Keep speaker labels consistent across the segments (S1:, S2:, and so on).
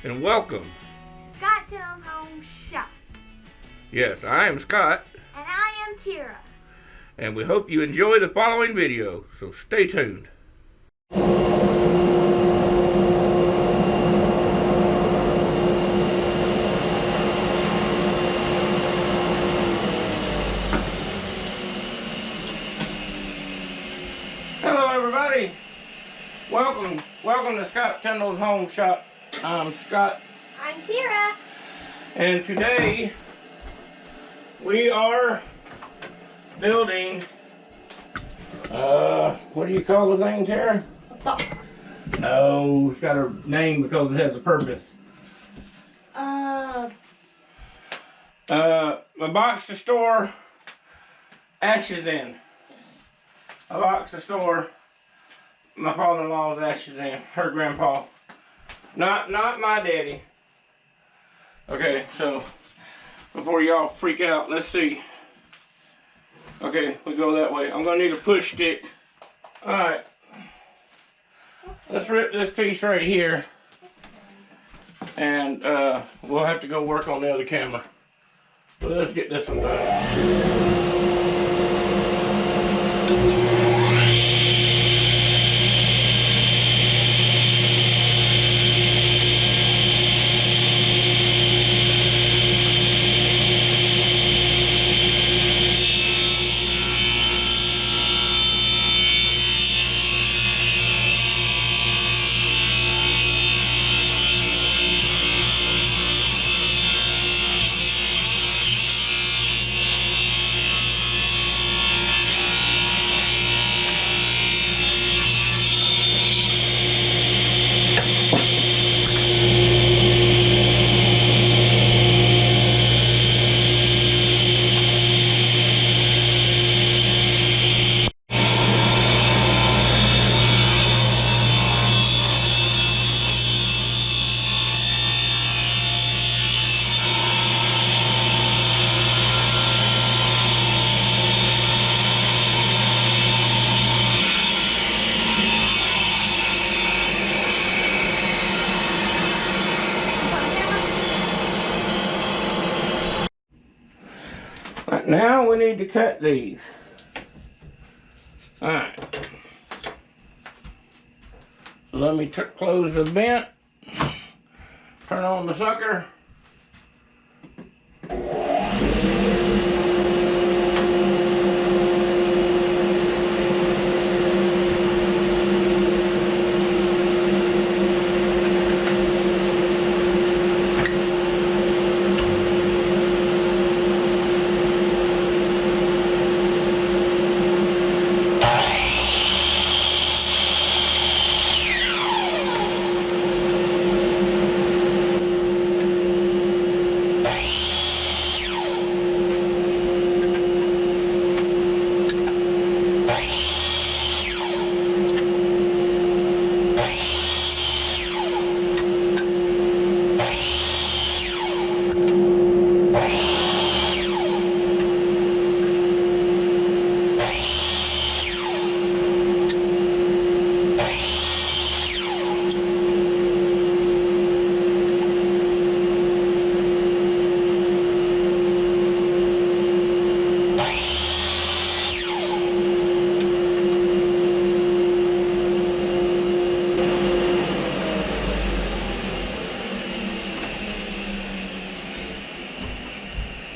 S1: and welcome
S2: to Scott Till's Home Shop.
S1: Yes, I am Scott,
S2: And I am Tira.
S1: and we hope you enjoy the following video, so stay tuned. Hello everybody, welcome to Scott Tyndall's Home Shop. I'm Scott.
S2: I'm Tira.
S1: And today we are building, what do you call the thing, Tara?
S2: A box.
S1: No, it's got a name because it has a purpose. A box to store ashes in.
S2: Yes.
S1: A box to store my father-in-law's ashes in, her grandpa. Not my daddy. Okay, so before y'all freak out, let's see. Okay, we go that way. I'm gonna need a push stick. Alright. Let's rip this piece right here. And we'll have to go work on the other camera. But let's get this one done. Right, now we need to cut these. Alright. So let me close the vent. Turn on the sucker.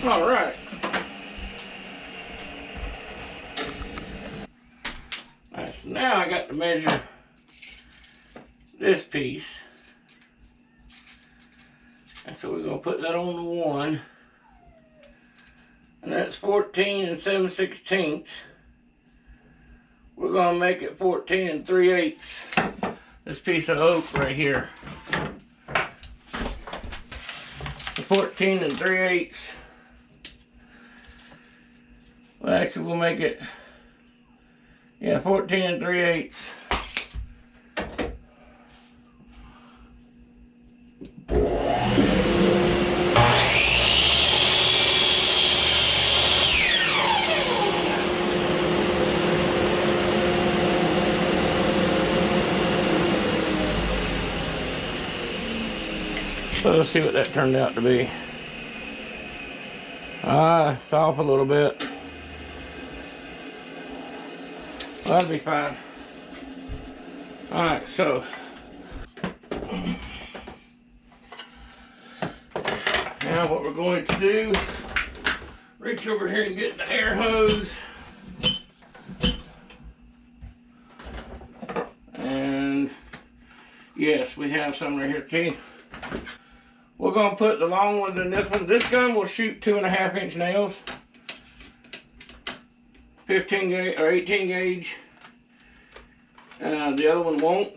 S1: All right. Alright, so now I got to measure this piece. And so we're going to put that on the 1. And that's 14 7/16. We're going to make it 14 3/8. This piece of oak right here. 14 3/8. Well, actually, we'll make it, 14 3/8. So let's see what that turned out to be. It's off a little bit. Well, that'll be fine. Alright, so now what we're going to do, reach over here and get the air hose. And yes, we have some right here too. We're going to put the long ones in this one. This gun will shoot 2.5-inch nails. 15 gauge or 18 gauge. The other one won't.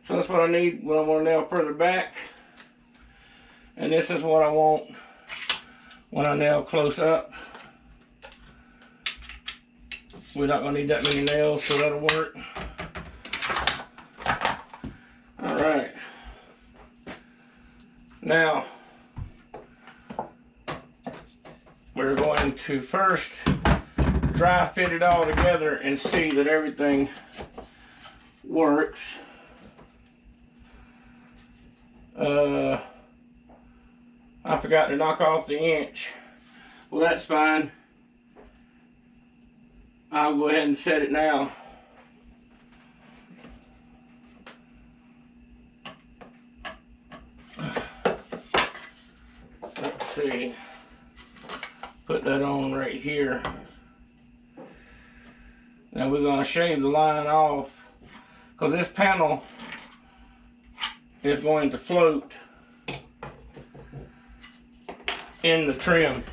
S1: So that's what I need when I want to nail further back. And this is what I want when I nail close up. We're not going to need that many nails, so that'll work. Alright. Now, we're going to first dry fit it all together and see that everything works. I forgot to knock off the inch. Well, that's fine. I'll go ahead and set it now. Let's see. Put that on right here. Now we're going to shave the line off because this panel is going to float in the trim.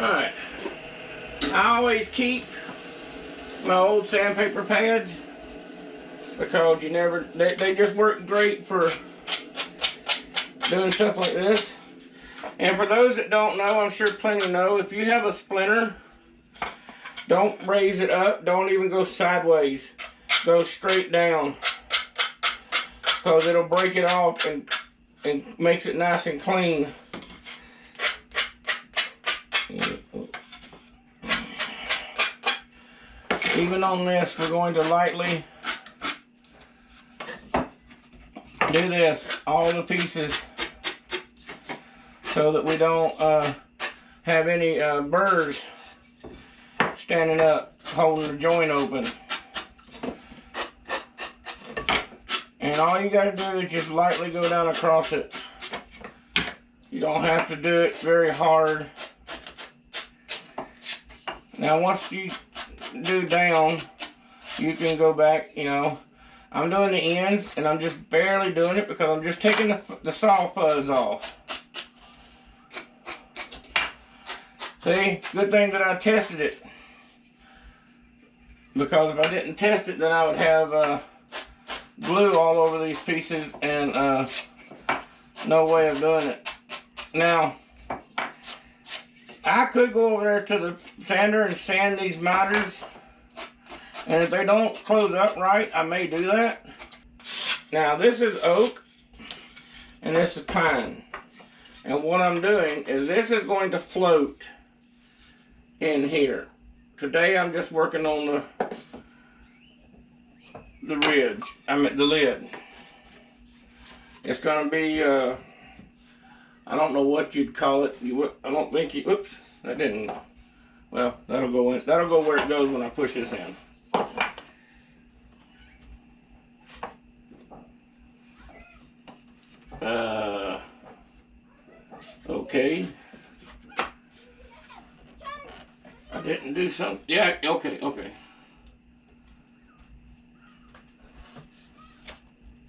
S1: Alright, I always keep my old sandpaper pads because you never, they just work great for doing stuff like this. And for those that don't know, I'm sure plenty know, if you have a splinter, don't raise it up, don't even go sideways, go straight down because it'll break it off and makes it nice and clean. Even on this, we're going to lightly do this, all the pieces, so that we don't have any burrs standing up, holding the joint open. And all you got to do is just lightly go down across it. You don't have to do it very hard. Now once you do down, you can go back, you know. I'm doing the ends and I'm just barely doing it because I'm just taking the saw fuzz off. See, good thing that I tested it, because if I didn't test it then I would have glue all over these pieces and no way of doing it. Now, I could go over there to the sander and sand these miters, and if they don't close up right, I may do that. Now this is oak and this is pine, and what I'm doing is this is going to float in here. Today I'm just working on the ridge, the lid. It's going to be I don't know what you'd call it. I don't think you, oops, that didn't, well, that'll go in, that'll go where it goes when I push this in. Okay. I didn't do something, yeah, okay.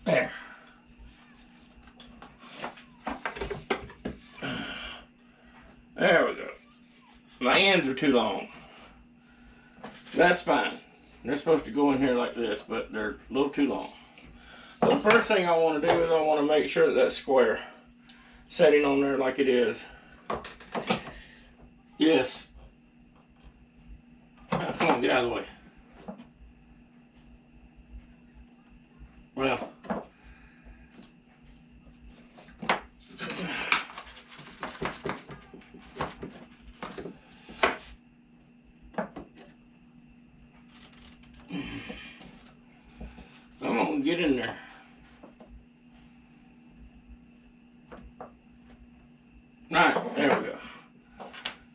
S1: There. There we go. My ends are too long. That's fine. They're supposed to go in here like this, but they're a little too long. So the first thing I want to do is I want to make sure that that's square, setting on there like it is. this. Oh, come on, get out of the way. Well, come on, get in there. Right, there we go.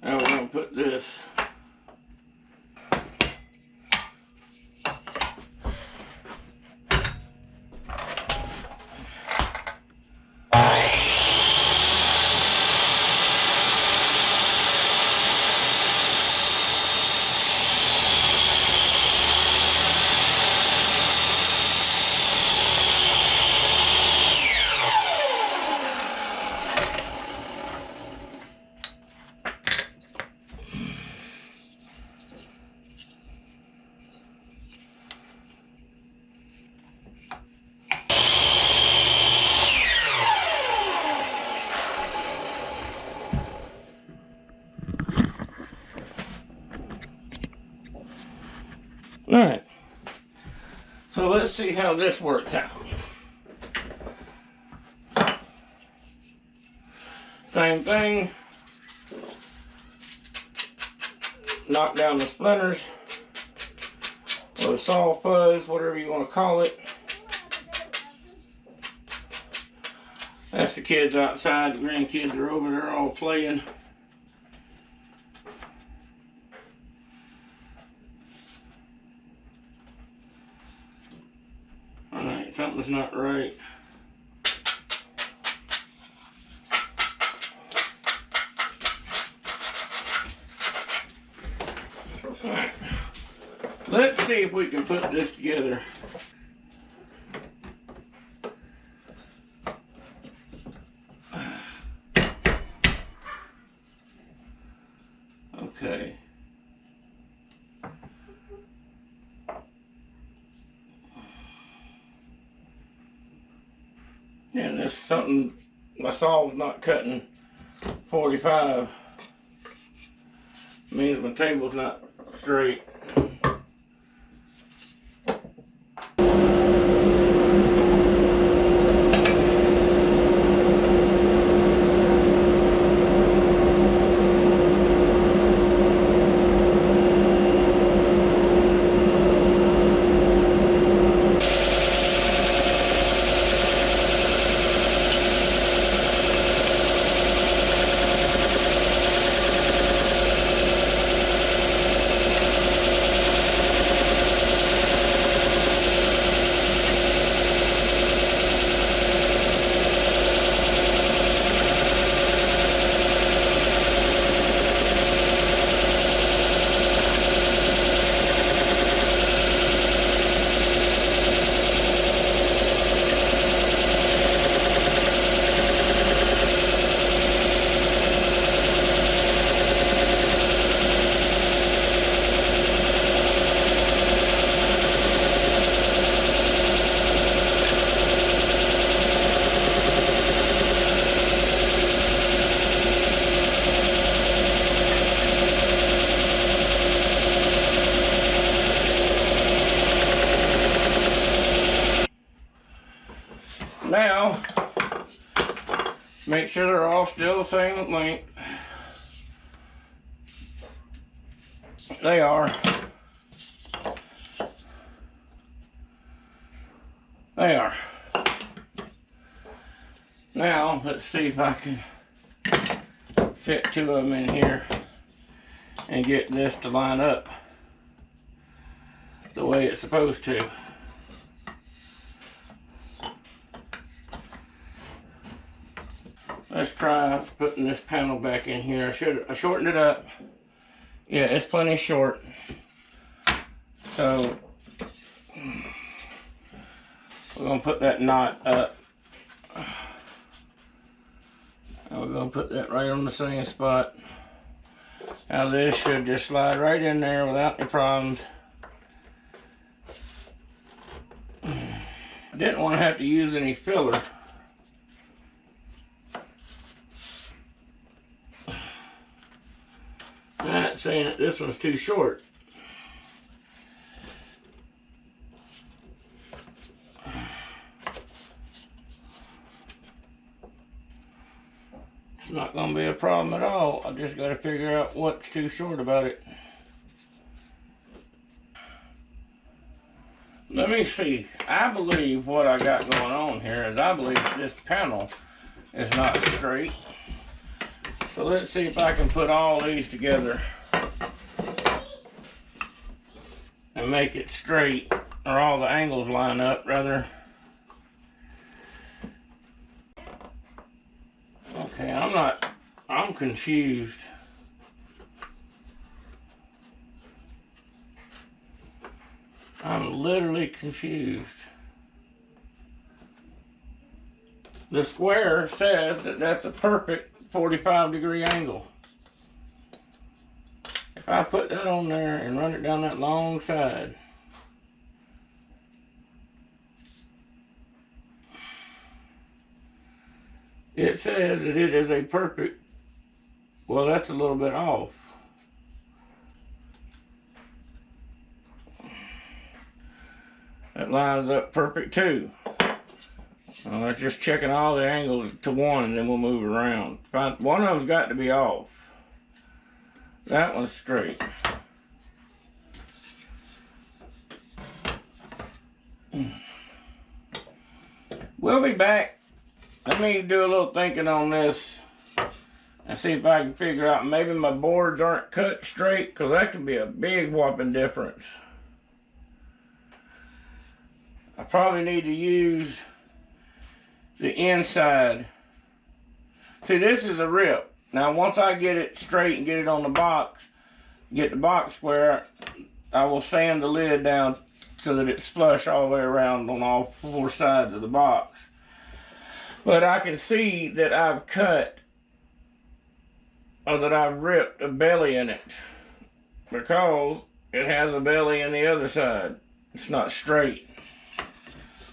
S1: Now we're going to put this. Alright, so let's see how this works out. Same thing, knock down the splinters, or the saw fuzz, whatever you want to call it. That's the kids outside, the grandkids are over there all playing. Alright, something's not right. Alright, let's see if we can put this together. Okay. And this is something, my saw's not cutting 45. Means my table's not straight. Now, make sure they're all still the same length. They are. They are. Now, let's see if I can fit two of them in here and get this to line up the way it's supposed to. Let's try putting this panel back in here. I shortened it up. Yeah, it's plenty short. So we're gonna put that knot up. And we're gonna put that right on the same spot. Now this should just slide right in there without any problems. I didn't want to have to use any filler. That's saying that this one's too short. It's not going to be a problem at all. I just got to figure out what's too short about it. Let me see. I believe what I got going on here is I believe that this panel is not straight. So let's see if I can put all these together and make it straight, or all the angles line up rather. Okay, I'm confused. I'm literally confused. The square says that that's a perfect 45-degree angle. If I put that on there and run it down that long side, it says that it is a perfect, well, that's a little bit off. That lines up perfect too. Well, let's just checking all the angles to one and then we'll move around. One of them's got to be off. That one's straight. We'll be back. Let me do a little thinking on this and see if I can figure out maybe my boards aren't cut straight, because that can be a big whopping difference. I probably need to use the inside. See, this is a rip. Now, once I get it straight and get it on the box, get the box square, I will sand the lid down so that it's flush all the way around on all four sides of the box. But I can see that I've cut, or that I've ripped a belly in it, because it has a belly in the other side. It's not straight.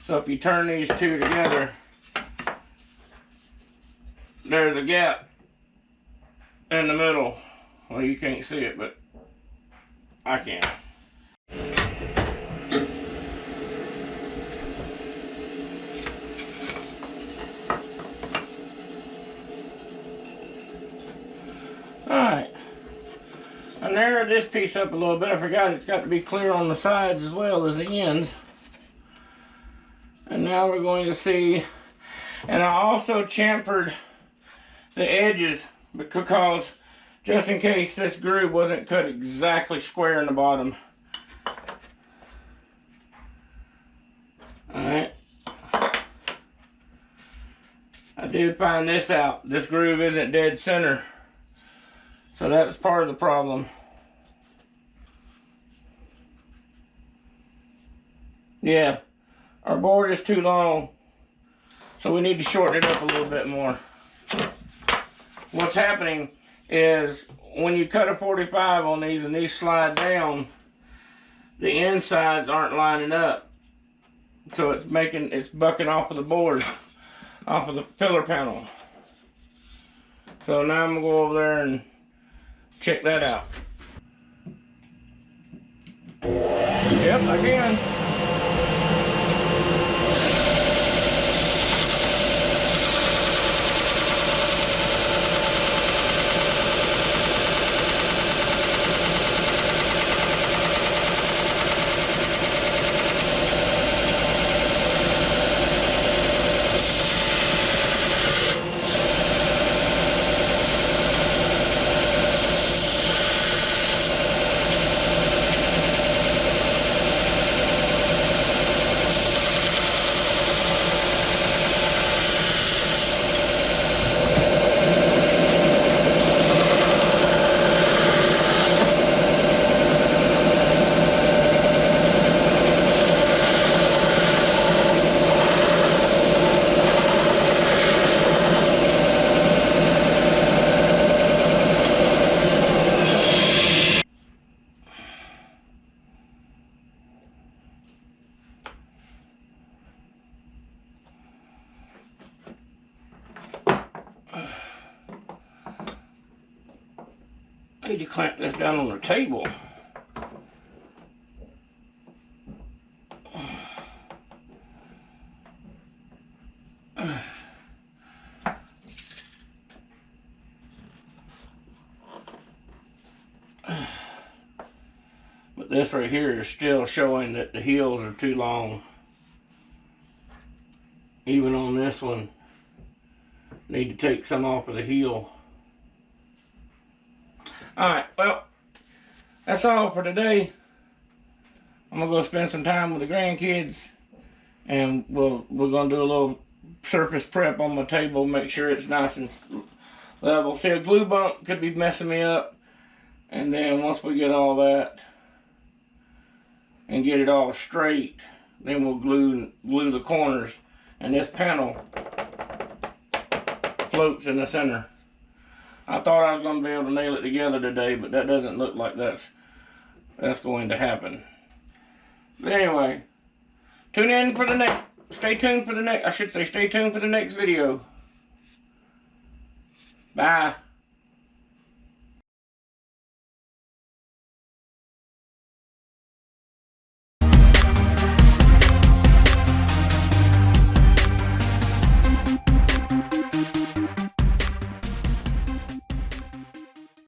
S1: So if you turn these two together, there's a gap in the middle. Well, you can't see it, but I can. Alright. I narrowed this piece up a little bit. I forgot it's got to be clear on the sides as well as the ends. And now we're going to see, and I also chamfered the edges because just in case this groove wasn't cut exactly square in the bottom. Alright. I did find this out. This groove isn't dead center. So that was part of the problem. Yeah. Our board is too long, so we need to shorten it up a little bit more. What's happening is when you cut a 45 on these and these slide down, the insides aren't lining up. So it's bucking off of the board, off of the pillar panel. So now I'm gonna go over there and check that out. Yep, I can. need to clamp this down on the table. But this right here is still showing that the heels are too long. Even on this one, need to take some off of the heel. Alright, well, that's all for today. I'm gonna go spend some time with the grandkids, and we're gonna do a little surface prep on my table, make sure it's nice and level. See, a glue bump could be messing me up, and then once we get all that and get it all straight, then we'll glue the corners, and this panel floats in the center. I thought I was going to be able to nail it together today, but that doesn't look like that's going to happen. But anyway, stay tuned for the next video. Bye.